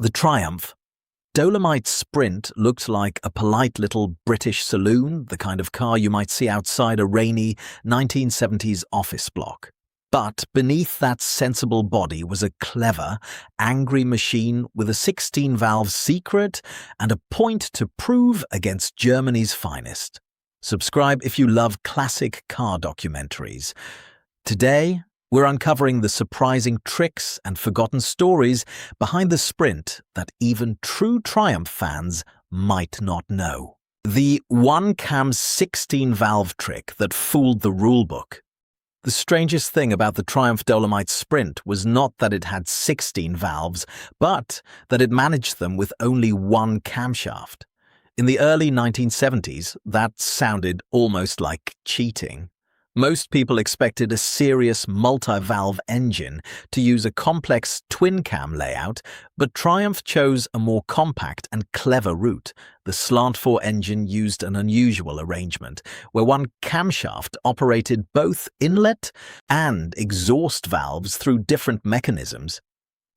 The Triumph Dolomite Sprint looked like a polite little British saloon, the kind of car you might see outside a rainy 1970s office block. But beneath that sensible body was a clever, angry machine with a 16-valve secret and a point to prove against Germany's finest. Subscribe if you love classic car documentaries. Today, we're uncovering the surprising tricks and forgotten stories behind the Sprint that even true Triumph fans might not know. The one-cam 16-valve trick that fooled the rulebook. The strangest thing about the Triumph Dolomite Sprint was not that it had 16 valves, but that it managed them with only one camshaft. In the early 1970s, that sounded almost like cheating. Most people expected a serious multi-valve engine to use a complex twin-cam layout, but Triumph chose a more compact and clever route. The slant-4 engine used an unusual arrangement, where one camshaft operated both inlet and exhaust valves through different mechanisms.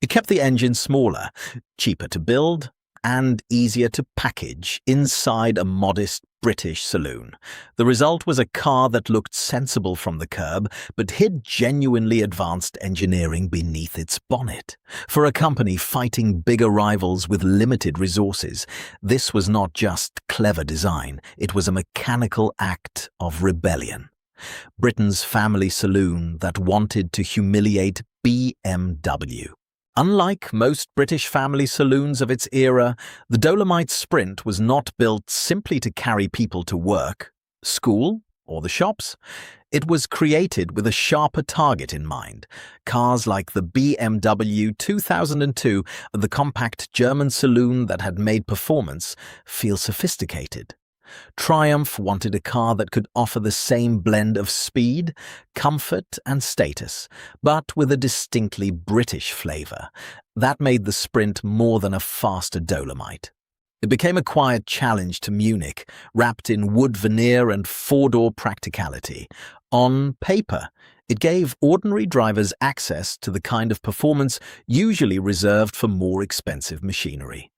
It kept the engine smaller, cheaper to build, and easier to package inside a modest British saloon. The result was a car that looked sensible from the curb, but hid genuinely advanced engineering beneath its bonnet. For a company fighting bigger rivals with limited resources, this was not just clever design, it was a mechanical act of rebellion. Britain's family saloon that wanted to humiliate BMW. Unlike most British family saloons of its era, the Dolomite Sprint was not built simply to carry people to work, school, or the shops. It was created with a sharper target in mind. Cars like the BMW 2002, the compact German saloon that had made performance feel sophisticated. Triumph wanted a car that could offer the same blend of speed, comfort, and status, but with a distinctly British flavour. That made the Sprint more than a faster Dolomite. It became a quiet challenge to Munich, wrapped in wood veneer and four-door practicality. On paper, it gave ordinary drivers access to the kind of performance usually reserved for more expensive machinery.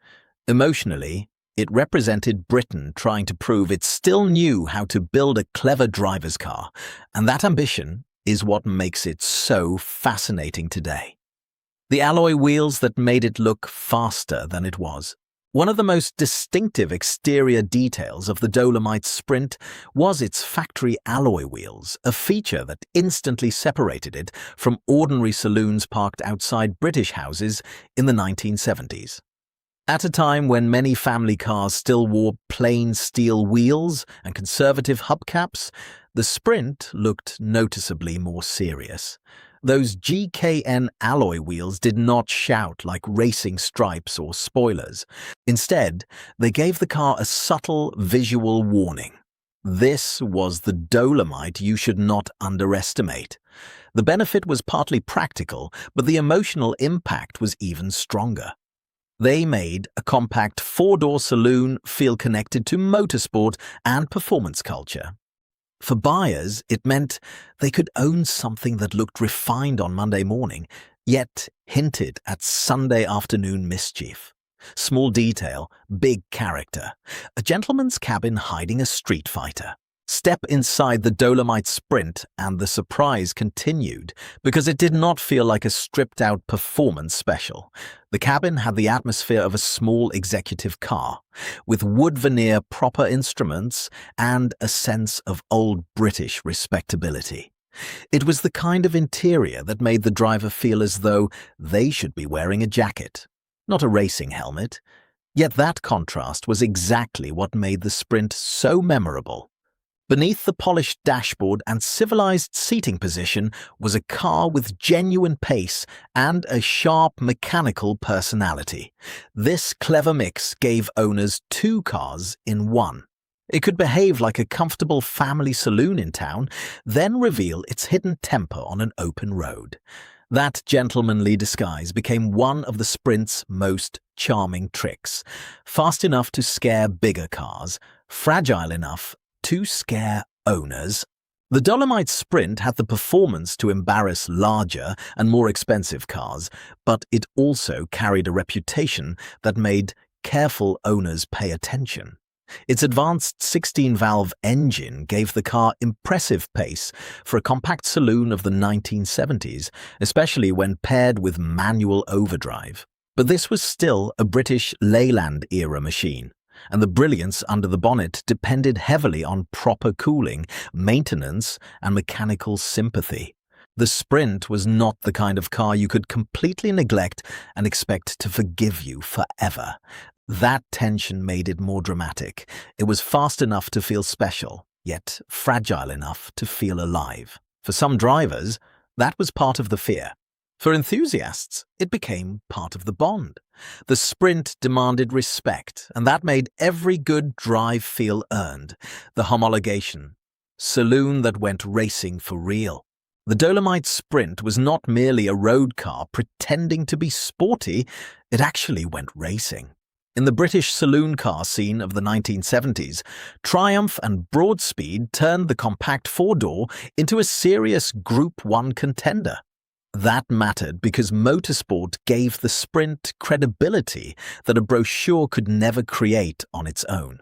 Emotionally, it represented Britain trying to prove it still knew how to build a clever driver's car, and that ambition is what makes it so fascinating today. The alloy wheels that made it look faster than it was. One of the most distinctive exterior details of the Dolomite Sprint was its factory alloy wheels, a feature that instantly separated it from ordinary saloons parked outside British houses in the 1970s. At a time when many family cars still wore plain steel wheels and conservative hubcaps, the Sprint looked noticeably more serious. Those GKN alloy wheels did not shout like racing stripes or spoilers. Instead, they gave the car a subtle visual warning. This was the Dolomite you should not underestimate. The benefit was partly practical, but the emotional impact was even stronger. They made a compact four-door saloon feel connected to motorsport and performance culture. For buyers, it meant they could own something that looked refined on Monday morning, yet hinted at Sunday afternoon mischief. Small detail, big character. A gentleman's cabin hiding a street fighter. Step inside the Dolomite Sprint and the surprise continued, because it did not feel like a stripped-out performance special. The cabin had the atmosphere of a small executive car, with wood veneer proper instruments and a sense of old British respectability. It was the kind of interior that made the driver feel as though they should be wearing a jacket, not a racing helmet. Yet that contrast was exactly what made the Sprint so memorable. Beneath the polished dashboard and civilized seating position was a car with genuine pace and a sharp mechanical personality. This clever mix gave owners two cars in one. It could behave like a comfortable family saloon in town, then reveal its hidden temper on an open road. That gentlemanly disguise became one of the Sprint's most charming tricks. Fast enough to scare bigger cars, fragile enough to scare owners The Dolomite Sprint had the performance to embarrass larger and more expensive cars, but it also carried a reputation that made careful owners pay attention. Its advanced 16-valve engine gave the car impressive pace for a compact saloon of the 1970s, especially when paired with manual overdrive. But this was still a British Leyland-era machine, and the brilliance under the bonnet depended heavily on proper cooling, maintenance, and mechanical sympathy. The Sprint was not the kind of car you could completely neglect and expect to forgive you forever. That tension made it more dramatic. It was fast enough to feel special, yet fragile enough to feel alive. For some drivers, that was part of the fear. For enthusiasts, it became part of the bond. The Sprint demanded respect, and that made every good drive feel earned. The homologation. Saloon that went racing for real. The Dolomite Sprint was not merely a road car pretending to be sporty, it actually went racing. In the British saloon car scene of the 1970s, Triumph and Broadspeed turned the compact four-door into a serious Group 1 contender. That mattered because motorsport gave the Sprint credibility that a brochure could never create on its own.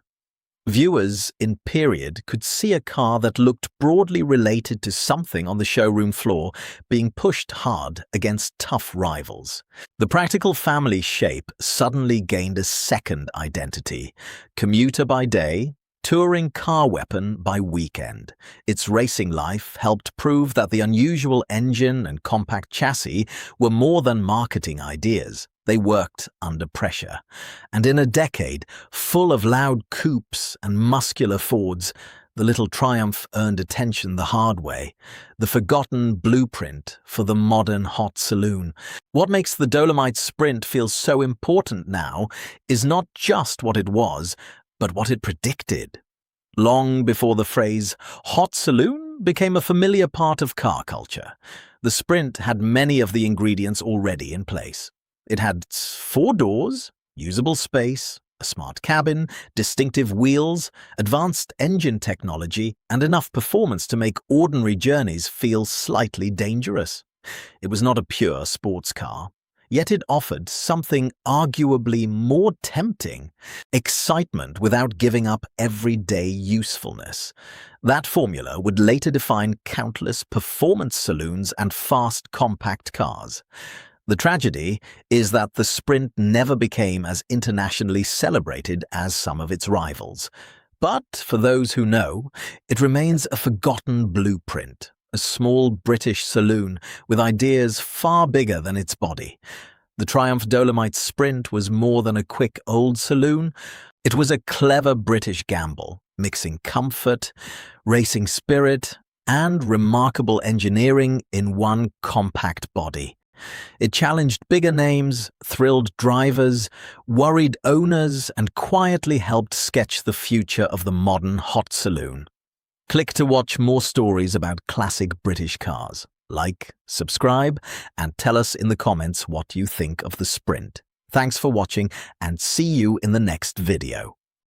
Viewers in period could see a car that looked broadly related to something on the showroom floor being pushed hard against tough rivals. The practical family shape suddenly gained a second identity. Commuter by day, touring car weapon by weekend. Its racing life helped prove that the unusual engine and compact chassis were more than marketing ideas. They worked under pressure. And in a decade full of loud coupes and muscular Fords, the little Triumph earned attention the hard way, the forgotten blueprint for the modern hot saloon. What makes the Dolomite Sprint feel so important now is not just what it was, but what it predicted. Long before the phrase hot saloon became a familiar part of car culture, the Sprint had many of the ingredients already in place. It had 4 doors, usable space, a smart cabin, distinctive wheels, advanced engine technology, and enough performance to make ordinary journeys feel slightly dangerous. It was not a pure sports car, yet it offered something arguably more tempting: excitement without giving up everyday usefulness. That formula would later define countless performance saloons and fast compact cars. The tragedy is that the Sprint never became as internationally celebrated as some of its rivals. But for those who know, it remains a forgotten blueprint, a small British saloon with ideas far bigger than its body. The Triumph Dolomite Sprint was more than a quick old saloon. It was a clever British gamble, mixing comfort, racing spirit, and remarkable engineering in one compact body. It challenged bigger names, thrilled drivers, worried owners, and quietly helped sketch the future of the modern hot saloon. Click to watch more stories about classic British cars. Like, subscribe, and tell us in the comments what you think of the Sprint. Thanks for watching, and see you in the next video.